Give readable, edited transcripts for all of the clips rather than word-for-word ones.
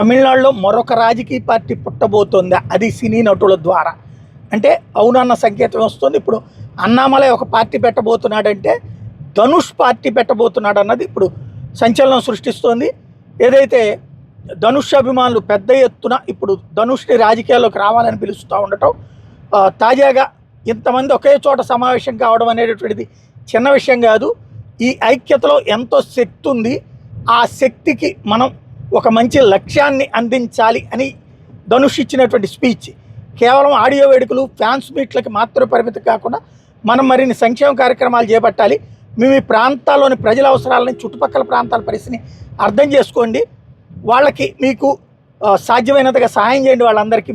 తమిళనాడులో మరొక రాజకీయ పార్టీ పుట్టబోతోందా? అది సినీ నటుల ద్వారా అంటే అవునన్న సంకేతం వస్తుంది. ఇప్పుడు అన్నామలై ఒక పార్టీ పెట్టబోతున్నాడంటే ధనుష్ పార్టీ పెట్టబోతున్నాడు అన్నది ఇప్పుడు సంచలనం సృష్టిస్తోంది. ఏదైతే ధనుష్ అభిమానులు పెద్ద ఎత్తున ఇప్పుడు ధనుష్ని రాజకీయాల్లోకి రావాలని పిలుస్తూ ఉండటం, తాజాగా ఇంతమంది ఒకే చోట సమావేశం కావడం అనేటటువంటిది చిన్న విషయం కాదు. ఈ ఐక్యతలో ఎంతో శక్తి ఉంది. ఆ శక్తికి మనం ఒక మంచి లక్ష్యాన్ని అందించాలి అని ధనుష్ ఇచ్చినటువంటి స్పీచ్ కేవలం ఆడియో వేడుకలు ఫ్యాన్స్ మీట్లకి మాత్రమే పరిమితం కాకుండా మనం మరిన్ని సంక్షేమ కార్యక్రమాలు చేపట్టాలి. మేము ఈ ప్రాంతాల్లోని ప్రజల అవసరాలని, చుట్టుపక్కల ప్రాంతాల పరిస్థితిని అర్థం చేసుకోండి, వాళ్ళకి మీకు సాధ్యమైనంతగా సహాయం చేయండి, వాళ్ళందరికీ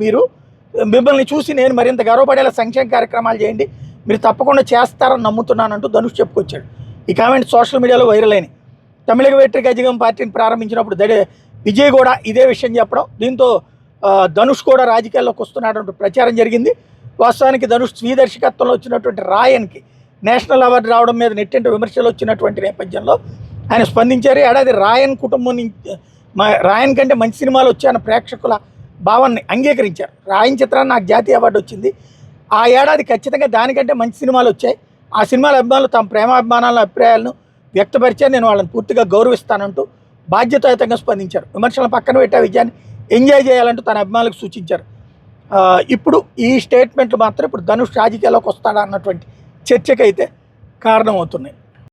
మిమ్మల్ని చూసి నేను మరింత గర్వపడేలా సంక్షేమ కార్యక్రమాలు చేయండి, మీరు తప్పకుండా చేస్తారని నమ్ముతున్నానంటూ ధనుష్ చెప్పుకొచ్చాడు. ఈ కామెంట్ సోషల్ మీడియాలో వైరల్ అయినాయి. తమిళగ వెట్రి కజగం పార్టీని ప్రారంభించినప్పుడు విజయ్ కూడా ఇదే విషయం చెప్పడం, దీంతో ధనుష్ కూడా రాజకీయాల్లోకి వస్తున్నాడంటూ ప్రచారం జరిగింది. వాస్తవానికి ధనుష్ స్వీదర్శకత్వంలో వచ్చినటువంటి రాయన్కి నేషనల్ అవార్డు రావడం మీద నెట్టింట విమర్శలు వచ్చినటువంటి నేపథ్యంలో ఆయన స్పందించారు. ఏడాది రాయన్ కుటుంబం నుంచి రాయన్ కంటే మంచి సినిమాలు వచ్చాయన్న ప్రేక్షకుల భావాన్ని అంగీకరించారు. రాయన్ చిత్రాన్ని నాకు జాతీయ అవార్డు వచ్చింది, ఆ ఏడాది ఖచ్చితంగా దానికంటే మంచి సినిమాలు వచ్చాయి, ఆ సినిమాల అభిమానులు తమ ప్రేమాభిమానాలను అభిప్రాయాలను వ్యక్తపరిచారు, నేను వాళ్ళని పూర్తిగా గౌరవిస్తానంటూ బాధ్యతాయుతంగా స్పందించారు. విమర్శలను పక్కన పెట్టి ఆ విజయాన్ని ఎంజాయ్ చేయాలంటూ తన అభిమానులకు సూచించారు. ఇప్పుడు ఈ స్టేట్మెంట్లు మాత్రం ఇప్పుడు ధనుష్ రాజకీయాల్లోకి వస్తాడా అన్నటువంటి చర్చకైతే కారణమవుతున్నాయి.